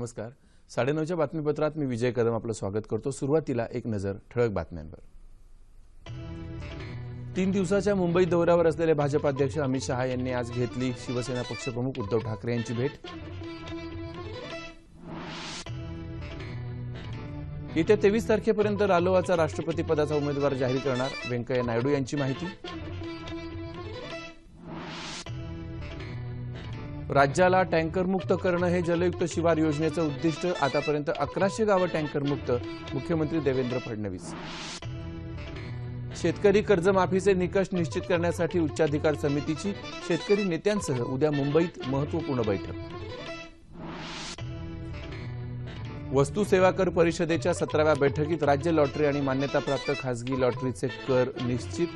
नमस्कार. 9:30च्या बातमीपत्रात मी विजय कदम आपलं स्वागत करतो. सुरुवातीला एक नजर ठळक बातम्यांवर. 3 दिवसाच्या मुंबई दौऱ्यावर असलेले भाजप अध्यक्ष अमित शहा यांनी आज घेतली शिवसेना पक्षप्रमुख उद्धव ठाकरे यांची भेट. येत्या 23 तारखेपर्यंत रालोआचा राष्ट्रपती पदाचा उमेदवार जाहीर करणार, व्यंकय्या नायडू यांची माहिती. राज्याला टँकरमुक्त करणं हे जलयुक्त शिवार योजनेचं उद्दिष्ट. आतापर्यंत 1100 गावं टँकरमुक्त, मुख्यमंत्री देवेंद्र फडणवीस. शेतकरी कर्जमाफीचे निकष निश्चित करण्यासाठी उच्चाधिकार समितीची शेतकरी नेत्यांसह उद्या मुंबईत महत्त्वपूर्ण बैठक. वस्तू सेवा कर परिषदेच्या 17व्या बैठकीत राज्य लॉटरी आणि मान्यताप्राप्त खासगी लॉटरीचे कर निश्चित.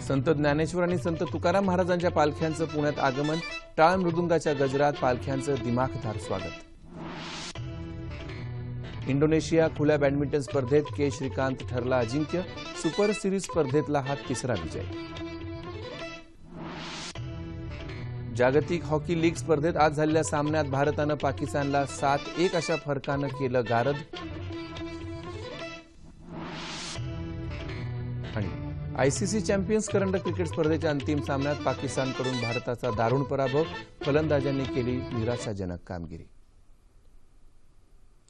संत ज्ञानेश्वर आणि संत तुकाराम महाराजांच्या पालख्यांचं पुण्यात आगमन. टाळ मृदुंगाच्या गजरात पालख्यांचं दिमाखदार स्वागत. इंडोनेशिया खुल्या बॅडमिंटन स्पर्धेत के श्रीकांत ठरला अजिंक्य. सुपर सिरीज स्पर्धेतला हा तिसरा विजय. जागतिक हॉकी लीग स्पर्धेत आज झालेल्या सामन्यात भारतानं पाकिस्तानला 7-1 अशा फरकानं केलं गारद. आणि आयसीसी चॅम्पियन्स करंडक क्रिकेट स्पर्धेच्या अंतिम सामन्यात पाकिस्तानकडून भारताचा दारुण पराभव. फलंदाजांनी केली निराशाजनक कामगिरी.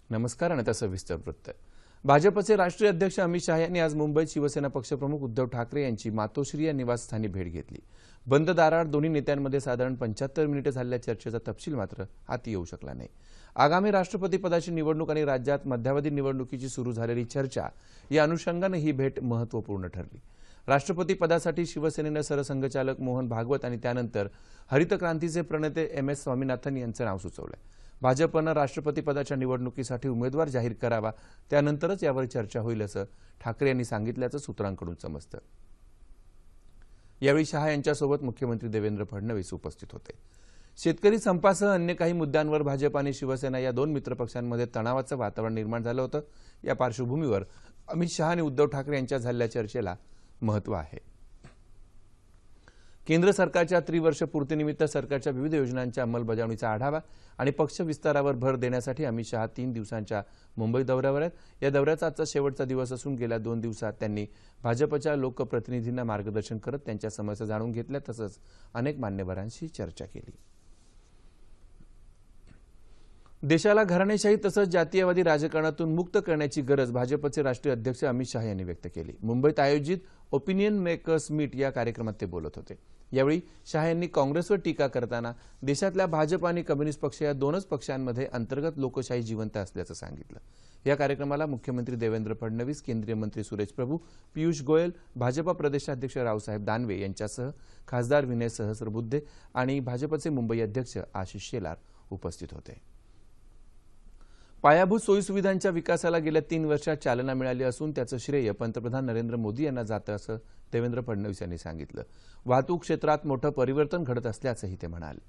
नमस्कार आणि आता सविस्तर वृत्त. भाजपचे राष्ट्रीय अध्यक्ष अमित शहा यांनी आज मुंबईत शिवसेना पक्षप्रमुख उद्धव ठाकरे यांची मातोश्री या निवासस्थानी भेट घेतली. बंद दाराआड दोन्ही नेत्यांमध्ये साधारण 75 मिनिटे झालेल्या चर्चेचा तपशील मात्र हाती येऊ शकला नाही. आगामी राष्ट्रपती पदाची निवडणूक आणि राज्यात मध्यावधी निवडणुकीची सुरू झालेली चर्चा या अनुषंगाने ही भेट महत्त्वपूर्ण ठरली. राष्ट्रपती पदासाठी शिवसेनेनं सरसंघचालक मोहन भागवत आणि त्यानंतर हरित क्रांतीचे प्रणेते MS स्वामीनाथन यांचं नाव सुचवलंय. भाजपनं राष्ट्रपती पदाच्या निवडणुकीसाठी उमेदवार जाहीर करावा, त्यानंतरच यावर चर्चा होईल असं ठाकरे यांनी सांगितल्याचं सूत्रांकडून समजतं. यावेळी शहा यांच्यासोबत मुख्यमंत्री देवेंद्र फडणवीस उपस्थित होते. शेतकरी संपासह अन्य काही मुद्द्यांवर भाजप आणि शिवसेना या दोन मित्रपक्षांमध्ये तणावाचं वातावरण निर्माण झालं होतं. या पार्श्वभूमीवर अमित शहा आणि उद्धव ठाकरे यांच्या झालेल्या चर्चेला महत्त्व आहे. केंद्र सरकारच्या त्रिवर्ष पूर्तीनिमित्त सरकारच्या विविध योजनांच्या अंमलबजावणीचा आढावा आणि पक्ष विस्तारावर भर देण्यासाठी अमित शहा 3 दिवसांच्या मुंबई दौऱ्यावर आहेत. या दौऱ्याचा आजचा शेवटचा दिवस असून गेल्या 2 दिवसात त्यांनी भाजपच्या लोकप्रतिनिधींना मार्गदर्शन करत त्यांच्या समस्या जाणून घेतल्या, तसंच अनेक मान्यवरांशी चर्चा केली. देशाला घराणेशाही तसंच जातीयवादी राजकारणातून मुक्त करण्याची गरज भाजपचे राष्ट्रीय अध्यक्ष अमित शहा यांनी व्यक्त केली. मुंबईत आयोजित ओपिनियन मेकर्स मीट या कार्यक्रमात ते बोलत होते. यावेळी शहा यांनी काँग्रेसवर टीका करताना देशातल्या भाजप आणि कम्युनिस्ट पक्ष या दोनच पक्षांमध्ये अंतर्गत लोकशाही जिवंत असल्याचं सांगितलं. या कार्यक्रमाला मुख्यमंत्री देवेंद्र फडणवीस, केंद्रीय मंत्री सुरेश प्रभू, पियुष गोयल, भाजपा प्रदेशाध्यक्ष रावसाहेब दानवे यांच्यासह खासदार विनय सहस्रबुद्धे आणि भाजपचे मुंबई अध्यक्ष आशिष शेलार उपस्थित होते. पायाभूत सोयीसुविधांच्या विकासाला गेल्या 3 वर्षात चालना मिळाली असून त्याचं श्रेय पंतप्रधान नरेंद्र मोदी यांना जातं असं देवेंद्र फडणवीस यांनी सांगितलं. वाहतूक क्षेत्रात मोठं परिवर्तन घडत असल्याचंही ते म्हणाले.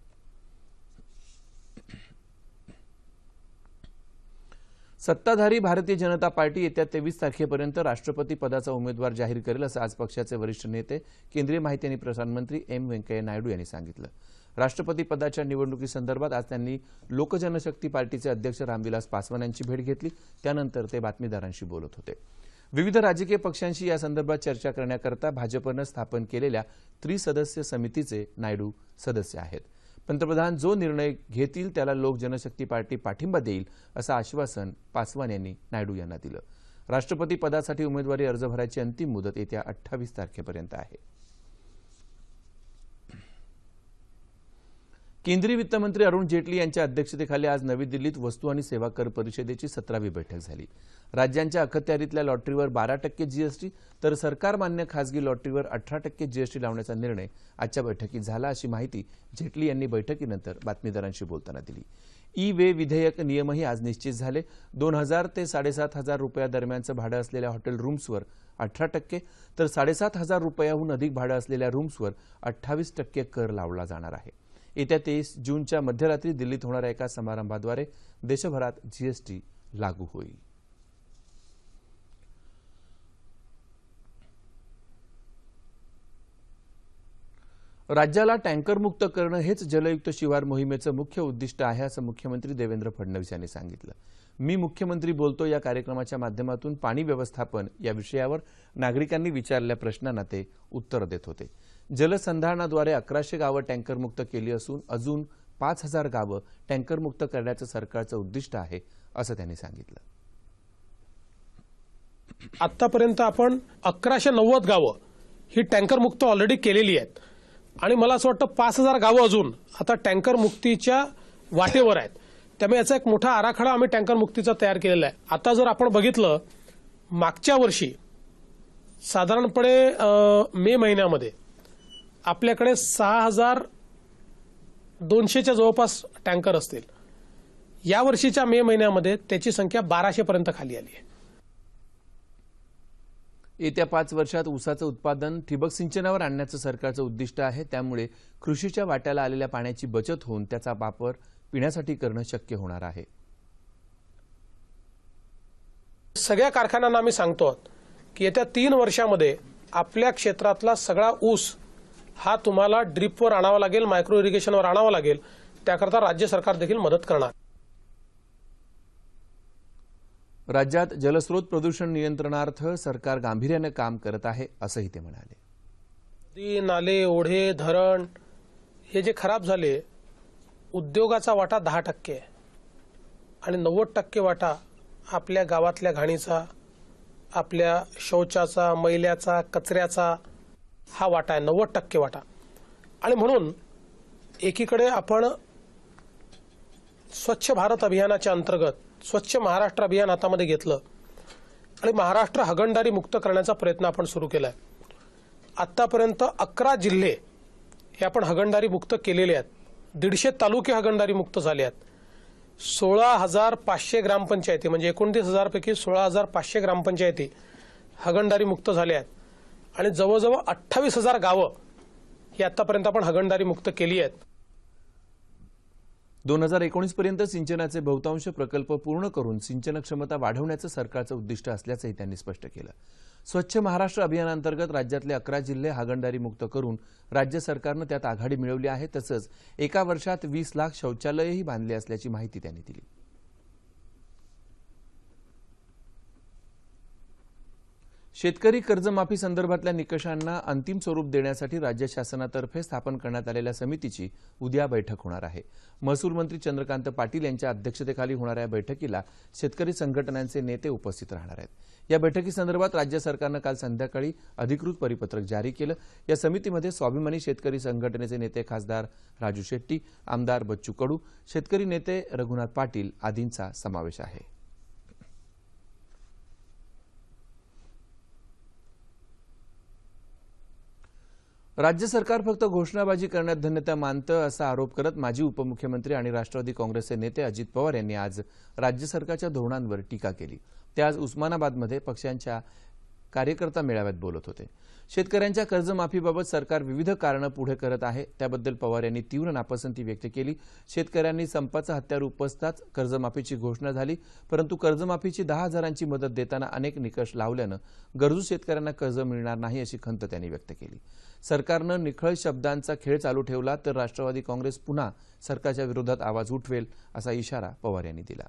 सत्ताधारी भारतीय जनता पार्टी येत्या 23 तारखेपर्यंत राष्ट्रपती पदाचा उमेदवार जाहीर करेल असं आज पक्षाचे वरिष्ठ नेते केंद्रीय माहिती आणि प्रसारण मंत्री व्यंकय्या नायडू यांनी सांगितलं. राष्ट्रपती पदाच्या निवडणुकीसंदर्भात आज त्यांनी लोकजनशक्ती पार्टीचे अध्यक्ष रामविलास पासवान यांची भेट घेतली. त्यानंतर ते बातमीदारांशी बोलत होते. विविध राजकीय पक्षांशी या संदर्भात चर्चा करण्याकरता भाजपनं स्थापन केलेल्या त्रिसदस्य समितीचे नायडू सदस्य आहेत. पंतप्रधान जो निर्णय घेतील त्याला लोक जनशक्ती पार्टी पाठिंबा देईल असं आश्वासन पासवान यांनी नायडू यांना दिलं. राष्ट्रपती पदासाठी उमेदवारी अर्ज भरायची अंतिम मुदत येत्या 28 तारखेपर्यंत आहे. केंद्रीय वित्तमंत्री अरुण जेटली यांच्या अध्यक्षतेखाली आज नवी दिल्लीत वस्तू आणि सेवा कर परिषदेची 17वी बैठक झाली. राज्यांच्या अखत्यारीतल्या लॉटरीवर 12% जीएसटी तर सरकार मान्य खासगी लॉटरीवर 18% जीएसटी लावण्याचा निर्णय आजच्या बैठकीत झाला, अशी माहिती जेटली यांनी बैठकीनंतर बातमीदारांशी बोलताना दिली. ई-वे विधेयक नियमही आज निश्चित झाले. 2000 ते 7,500 रुपयादरम्यानचं भाडं असलेल्या हॉटेल रूम्सवर 18% तर 7,500 रुपयाहून अधिक भाडं असलेल्या रूम्सवर 28% कर लावला जाणार आहे. येत्या 23 जूनच्या मध्यरात्री दिल्लीत होणाऱ्या एका समारंभाद्वारे देशभरात जीएसटी लागू होईल. राज्याला टँकरमुक्त करणं हेच जलयुक्त शिवार मोहिमेचं मुख्य उद्दिष्ट आहे असं मुख्यमंत्री देवेंद्र फडणवीस यांनी सांगितलं। मी मुख्यमंत्री बोलतो या कार्यक्रमाच्या माध्यमातून पाणी व्यवस्थापन या विषयावर नागरिकांनी विचारलेल्या प्रश्नांना ते उत्तर देत होते। जलसंधारणाद्वारे 1100 गावं टँकरमुक्त केली असून अजून 5000 गावं टँकरमुक्त करण्याचं सरकारचं उद्दिष्ट आहे असं त्यांनी सांगितलं। आतापर्यंत आपण 1190 गावं ही टँकरमुक्त ऑलरेडी केलेली आहेत आणि मला असं वाटतं 5000 गावं अजून आता टँकर मुक्तीच्या वाटेवर आहेत। त्यामुळे याचा एक मोठा आराखडा आम्ही टँकर मुक्तीचा तयार केलेला आहे। आता जर आपण बघितलं मागच्या वर्षी साधारणपणे मे महिन्यामध्ये आपल्याकडे 6200च्या जवळपास टँकर असतील। या वर्षीच्या मे महिन्यामध्ये त्याची संख्या 1200 पर्यंत खाली आली आहे। येत्या 5 वर्षात ऊसाचं उत्पादन ठिबक सिंचनावर आणण्याचं सरकारचं उद्दिष्ट आहे। त्यामुळे कृषीच्या वाट्याला आलेल्या पाण्याची बचत होऊन त्याचा वापर पिण्यासाठी करणं शक्य होणार आहे। सगळ्या कारखान्यांना आम्ही सांगतो की येत्या 3 वर्षामध्ये आपल्या क्षेत्रातला सगळा ऊस हा तुम्हाला ड्रिपवर आणावा लागेल, मायक्रो इरिगेशनवर आणावा लागेल। त्याकरता राज्य सरकार देखील मदत करणार। राज्यात जलस्रोत प्रदूषण नियंत्रणार्थ सरकार गांभीर्याने काम करत आहे असंही ते म्हणाले। नदी, नाले, ओढे, धरण हे जे खराब झाले उद्योगाचा वाटा 10% आहे आणि 90% वाटा आपल्या गावातल्या घाणीचा, आपल्या शौचाचा, मैल्याचा, कचऱ्याचा हा वाटा आहे, 90% वाटा। आणि म्हणून एकीकडे आपण स्वच्छ भारत अभियानाच्या अंतर्गत स्वच्छ महाराष्ट्र अभियान हातामध्ये घेतलं आणि महाराष्ट्र हागणदारी मुक्त करण्याचा प्रयत्न आपण सुरू केलाय। आतापर्यंत 11 जिल्हे हे आपण हागणदारी मुक्त केलेले आहेत। 150 तालुके हागणदारी मुक्त झाले आहेत। 16,500 ग्रामपंचायती म्हणजे 29,000 पैकी 16,500 ग्रामपंचायती हागणदारी मुक्त झाल्या आहेत आणि जवळजवळ 28,000 गावं ही आतापर्यंत आपण हागणदारी मुक्त केली आहेत। 2019 पर्यंत सिंचनाचे बहुतांश प्रकल्प पूर्ण करून सिंचन क्षमता वाढवण्याचं सरकारचं उद्दिष्ट असल्याचंही त्यांनी स्पष्ट केलं। स्वच्छ महाराष्ट्र अभियानांतर्गत राज्यातले 11 जिल्हे हागणदारी मुक्त करून राज्य सरकारनं त्यात आघाडी मिळवली आहे। तसंच एका वर्षात 20 लाख शौचालयही बांधले असल्याची माहिती त्यांनी दिली। शेतकरी कर्जमाफी संदर्भातल्या निकषांना अंतिम स्वरूप देण्यासाठी राज्य शासनातर्फे स्थापन करण्यात आलेल्या समितीची उद्या बैठक होणार आहे। महसूल मंत्री चंद्रकांत पाटील यांच्या अध्यक्षतेखाली होणाऱ्या बैठकीला शेतकरी संघटनांचे नेते उपस्थित राहणार आहेत। या बैठकीसंदर्भात राज्य सरकारनं काल संध्याकाळी अधिकृत परिपत्रक जारी केलं। या समितीमध्ये स्वाभिमानी शेतकरी संघटनेचे नेते खासदार राजू शेट्टी, आमदार बच्चू कडू, शेतकरी नेते रघुनाथ पाटील आदींचा समावेश आहे। राज्य सरकार फक्त घोषणाबाजी करण्यात धन्यता मानतं असा आरोप करत माजी उपमुख्यमंत्री आणि राष्ट्रवादी काँग्रेसचे नेते अजित पवार यांनी आज राज्य सरकारच्या धोरणांवर टीका केली। ते आज उस्मानाबादमध्ये पक्षांच्या कार्यकर्ता मेळाव्यात बोलत होते। शेतकऱ्यांच्या कर्जमाफीबाबत सरकार विविध कारणं पुढे करत आहे, त्याबद्दल पवार यांनी तीव्र नापसंती व्यक्त केली। शेतकऱ्यांनी संपाचं हत्यार उपसताच कर्जमाफीची घोषणा झाली, परंतु कर्जमाफीची 10,000ची मदत देताना अनेक निकष लावल्यानं गरजू शेतकऱ्यांना कर्ज मिळणार नाही अशी खंत त्यांनी व्यक्त केली। सरकारनं निखळ शब्दांचा खेळ चालू ठेवला तर राष्ट्रवादी काँग्रेस पुन्हा सरकारच्या विरोधात आवाज उठवेल असा इशारा पवार यांनी दिला।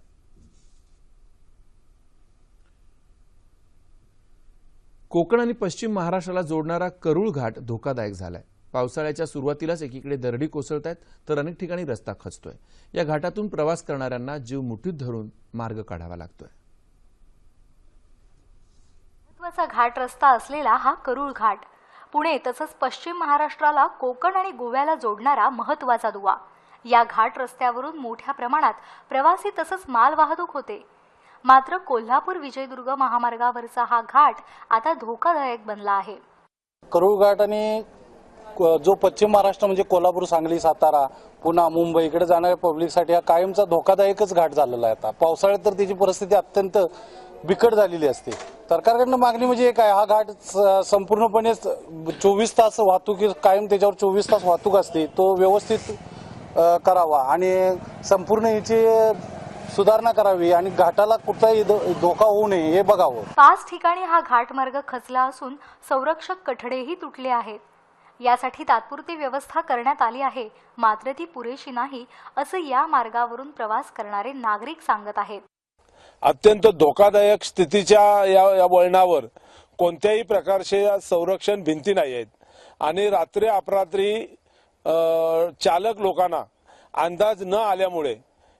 कोकण आणि पश्चिम महाराष्ट्राला जोडणारा करूळ घाट धोकादायक झालाय। पावसाळ्याच्या सुरुवातीलाच एकीकडे दरडी कोसळतायत तर अनेक ठिकाणी रस्ता खचतोय। या घाटातून प्रवास करणाऱ्यांना जीव मुठीत धरून मार्ग काढावा लागतोय। महत्त्वाचा घाट रस्ता असलेला हा करूळ घाट पुणे तसंच पश्चिम महाराष्ट्राला कोकण आणि गोव्याला जोडणारा महत्त्वाचा दुवा। या घाट रस्त्यावरून मोठ्या प्रमाणात प्रवासी तसंच माल वाहतूक होते। मात्र कोल्हापूर विजयदुर्ग महामार्गावरचा हा घाट आता धोकादायक बनला आहे। करूळ घाट आणि जो पश्चिम महाराष्ट्र म्हणजे कोल्हापूर, सांगली, सातारा, पुणे, मुंबई इकडे जाणाऱ्या पब्लिकसाठी हा कायमचा धोकादायकच घाट झालेला आहे। आता पावसाळ्यात तर त्याची परिस्थिती अत्यंत बिकट झालेली असते। सरकारकडनं मागणी म्हणजे एक आहे, हा घाट संपूर्णपणे 24 तास वाहतूक कायम त्याच्यावर 24 तास वाहतूक असते, तो व्यवस्थित करावा आणि संपूर्ण याची सुधारणा करावी आणि घाटाला कुठलाही धोका होऊ नये हे बघावं। 5 ठिकाणी हा घाटमार्ग खचला असून संरक्षक कठडेही तुटले आहेत। यासाठी तात्पुरती व्यवस्था करण्यात आली आहे, मात्र ती पुरेशी नाही असं या मार्गावरून प्रवास करणारे नागरिक सांगत आहेत. अत्यंत धोकादायक स्थितीच्या या वळणावर कोणत्याही प्रकारचे संरक्षण भिंती नाही आहेत आणि रात्री अपरात्री चालक लोकांना अंदाज न आल्यामुळे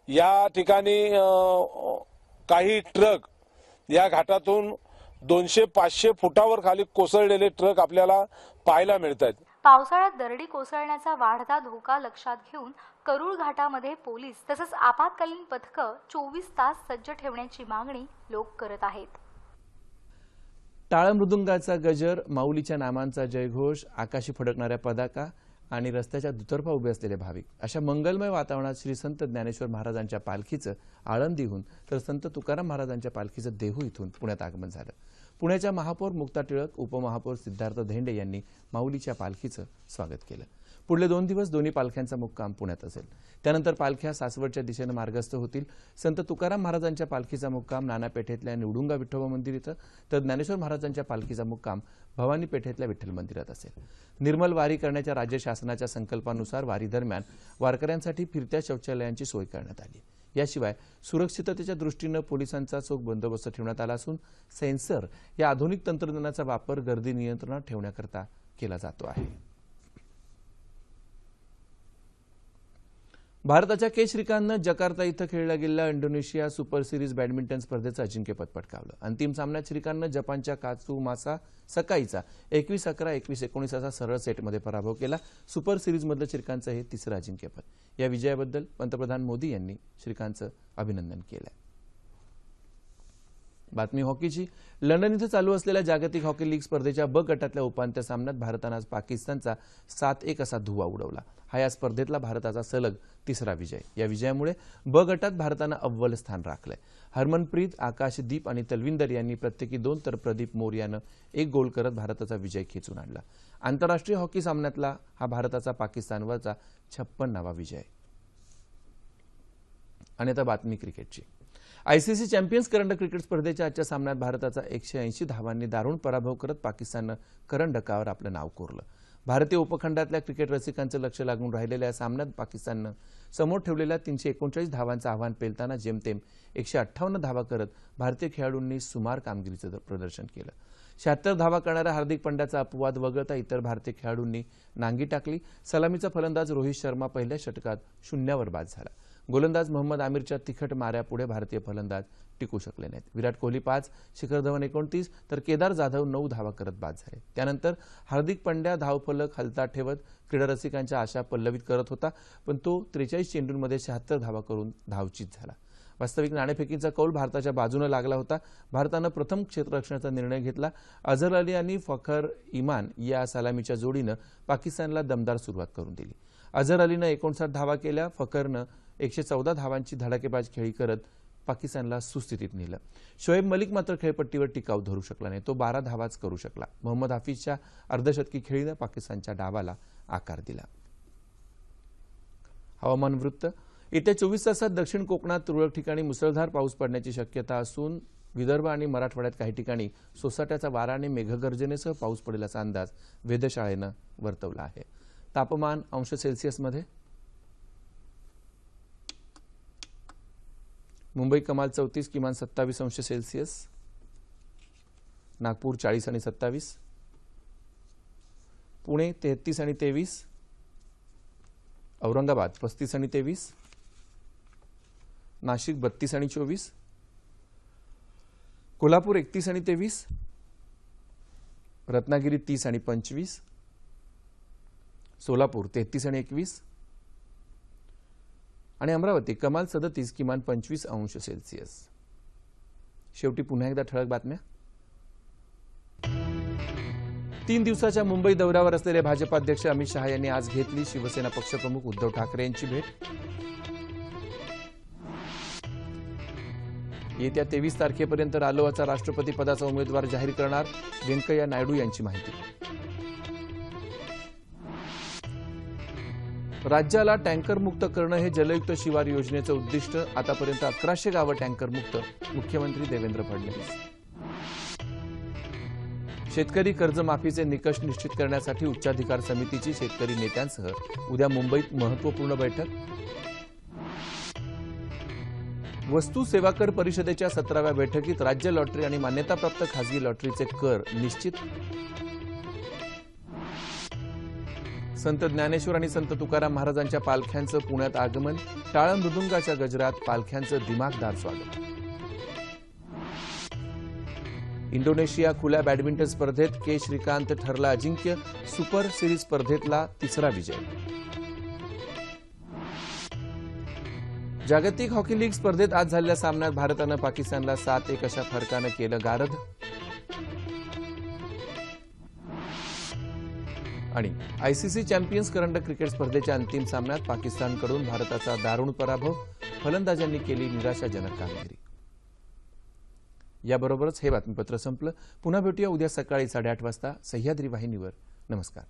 या ठिकाणी काही ट्रक या घाटातून 200-500 फुटावर खाली कोसळलेले ट्रक आपल्याला पाहायला मिळतात. पावसाळ्यात दरडी कोसळण्याचा वाढता धोका लक्षात घेऊन करूळ घाटामध्ये पोलीस तसंच आपत्कालीन पथकं 24 तास सज्ज ठेवण्याची मागणी लोक करत आहेत. टाळ मृदुंगाचा गजर, माऊलीच्या नामांचा जयघोष, आकाशी फडकणाऱ्या पताका आणि रस्त्याच्या दुतर्फा उभे असलेले भाविक अशा मंगलमय वातावरणात श्री संत ज्ञानेश्वर महाराजांच्या पालखीचं आळंदीहून तर संत तुकाराम महाराजांच्या पालखीचं देहू इथून पुण्यात आगमन झालं. पुण्याच्या महापौर मुक्ता टिळक, उपमहापौर सिद्धार्थ धेंडे यांनी माऊलीच्या पालखीचं स्वागत केलं. पुढले 2 दिवस दोन्ही पालख्यांचा मुक्काम पुण्यात असेल. त्यानंतर पालख्या सासवडच्या दिशेनं मार्गस्थ होतील. संत तुकाराम महाराजांच्या पालखीचा मुक्काम नानापेठेतल्या निवडुंगा विठोबा मंदिर इथं तर ज्ञानेश्वर महाराजांच्या पालखीचा मुक्काम भवानी पेठेतल्या विठ्ठल मंदिरात असेल. निर्मल वारी करण्याच्या राज्य शासनाच्या संकल्पानुसार वारी दरम्यान वारकऱ्यांसाठी फिरत्या शौचालयांची सोय करण्यात आली. याशिवाय सुरक्षिततेच्या दृष्टीनं पोलिसांचा चोख बंदोबस्त ठेवण्यात आला असून सेन्सर या आधुनिक तंत्रज्ञानाचा वापर गर्दी नियंत्रणात ठेवण्याकरता केला जातो आहे. भारताच्या के श्रीकांतनं जकार्ता इथं खेळल्या गेलेल्या इंडोनेशिया सुपर सिरीज बॅडमिंटन स्पर्धेचं अजिंक्यपद पटकावलं. अंतिम सामन्यात श्रीकांतनं जपानच्या कात्सुमासा सकाईचा 21-11, 21-19 असा सरळ सेटमध्ये पराभव केला. सुपर सिरीजमधलं श्रीकांतचं हे तिसरं अजिंक्यपद. या विजयाबद्दल पंतप्रधान मोदी यांनी श्रीकांतचं अभिनंदन केलं. बातमी हॉकीची. लंडन इथं चालू असलेल्या जागतिक हॉकी लीग स्पर्धेच्या ब गटातल्या उपांत्य सामन्यात भारतानं आज पाकिस्तानचा 7-1 असा धुव्वा उडवला. हा या स्पर्धेतला भारताचा सलग तिसरा विजय. या विजयामुळे ब गटात भारतानं अव्वल स्थान राखलंय. हरमनप्रीत, आकाशदीप आणि तलविंदर यांनी प्रत्येकी 2 तर प्रदीप मोर यानं 1 गोल करत भारताचा विजय खेचून आणला. आंतरराष्ट्रीय हॉकी सामन्यातला हा भारताचा पाकिस्तानवरचा 56वा विजय. आणि आता बातमी क्रिकेटची. आयसीसी चॅम्पियन्स करंडक क्रिकेट स्पर्धेच्या आजच्या सामन्यात भारताचा 180 धावांनी दारुण पराभव करत पाकिस्ताननं करंडकावर आपलं नाव कोरलं. भारतीय उपखंडातल्या क्रिकेट रसिकांचं लक्ष लागून राहिलेल्या या सामन्यात पाकिस्ताननं समोर ठेवलेल्या 339 धावांचं आव्हान पेलताना जेमतेम 158 धावा करत भारतीय खेळाडूंनी सुमार कामगिरीचं प्रदर्शन केलं. 76 धावा करणाऱ्या हार्दिक पंड्याचा अपवाद वगळता इतर भारतीय खेळाडूंनी नांगी टाकली. सलामीचा फलंदाज रोहित शर्मा पहिल्या षटकात 0वर बाद झाला. गोलंदाज मोहम्मद आमिरच्या तिखट माऱ्यापुढे भारतीय फलंदाज टिकू शकले नाहीत. विराट कोहली 5, शिखर धवन 29 तर केदार जाधव 9 धावा करत बाद झाले. त्यानंतर हार्दिक पंड्या धावफलक हलता ठेवत क्रीडारसिकांच्या आशा पल्लवित करत होता, पण तो 43 चेंडूंमध्ये 76 धावा करून धावचीत झाला. वास्तविक नाणेफेकीचा कौल भारताच्या बाजूने लागला होता. भारतानं प्रथम क्षेत्ररक्षणाचा निर्णय घेतला. अझर अली आणि फखर इमान या सलामीच्या जोडीनं पाकिस्तानला दमदार सुरुवात करून दिली. अझर अलीनं 59 धावा केल्या. फखरनं 114 धावांची धडाकेबाज खेळी करत पाकिस्तानला सुस्थितीत नेलं. शोएब मलिक मात्र खेळपट्टीवर टिकाव धरू शकला नाही. तो 12 धावाच करू शकला. मोहम्मद हाफिजच्या अर्धशतकी खेळीनं पाकिस्तानच्या डावाला आकार दिला. हवामान वृत्त. येत्या 24 तासात दक्षिण कोकणात तुरळक ठिकाणी मुसळधार पाऊस पडण्याची शक्यता असून विदर्भ आणि मराठवाड्यात काही ठिकाणी सोसाट्याचा वारा आणि मेघगर्जनेसह पाऊस पडेल असा अंदाज वेधशाळेनं वर्तवला आहे. तापमान अंश सेल्सिअसमध्ये. मुंबई कमाल 34, किमान 27 अंश सेल्सिअस. नागपूर 40 आणि 27. पुणे 33 आणि 23. औरंगाबाद 35 आणि 23. नाशिक 32 आणि 24. कोल्हापूर 31 आणि 23. रत्नागिरी 30 आणि 25. सोलापूर 33 आणि 21. आणि अमरावती कमाल 37, किमान 25 अंश सेल्सिअस. शेवटी पुन्हा एकदा ठळक बातम्या. 3 दिवसाच्या मुंबई दौऱ्यावर असलेले भाजपाध्यक्ष अमित शहा यांनी आज घेतली शिवसेना पक्षप्रमुख उद्धव ठाकरे यांची भेट. येत्या 23 तारखेपर्यंत रालोआचा राष्ट्रपती पदाचा उमेदवार जाहीर करणार, व्यंकय्या नायडू यांची माहिती. राज्याला टँकर मुक्त करणं हे जलयुक्त शिवार योजनेचं उद्दिष्ट. आतापर्यंत 1100 गावं टँकर मुक्त, मुख्यमंत्री देवेंद्र फडणवीस. शेतकरी कर्जमाफीचे निकष निश्चित करण्यासाठी उच्चाधिकार समितीची शेतकरी नेत्यांसह उद्या मुंबईत महत्त्वपूर्ण बैठक. वस्तू सेवा कर परिषदेच्या 17व्या बैठकीत राज्य लॉटरी आणि मान्यताप्राप्त खासगी लॉटरीचे कर निश्चित. संत ज्ञानेश्वर आणि संत तुकाराम महाराजांच्या पालख्यांचं पुण्यात आगमन. टाळ मृदुंगाच्या गजरात पालख्यांचं दिमागदार स्वागत. इंडोनेशिया खुल्या बॅडमिंटन स्पर्धेत के श्रीकांत ठरला अजिंक्य. सुपर सिरीज स्पर्धेतला तिसरा विजय. जागतिक हॉकी लीग स्पर्धेत आज झालेल्या सामन्यात भारतानं पाकिस्तानला 7-1 अशा फरकानं केलं गारद. आणि आयसीसी चॅम्पियन्स करंडक क्रिकेट स्पर्धेच्या अंतिम सामन्यात पाकिस्तानकडून भारताचा दारुण पराभव. फलंदाजांनी केली निराशाजनक कामगिरी. याबरोबरच हे बातमीपत्र संपलं. पुन्हा भेटूया उद्या सकाळी 8:30 वाजता सह्याद्री वाहिनीवर. नमस्कार.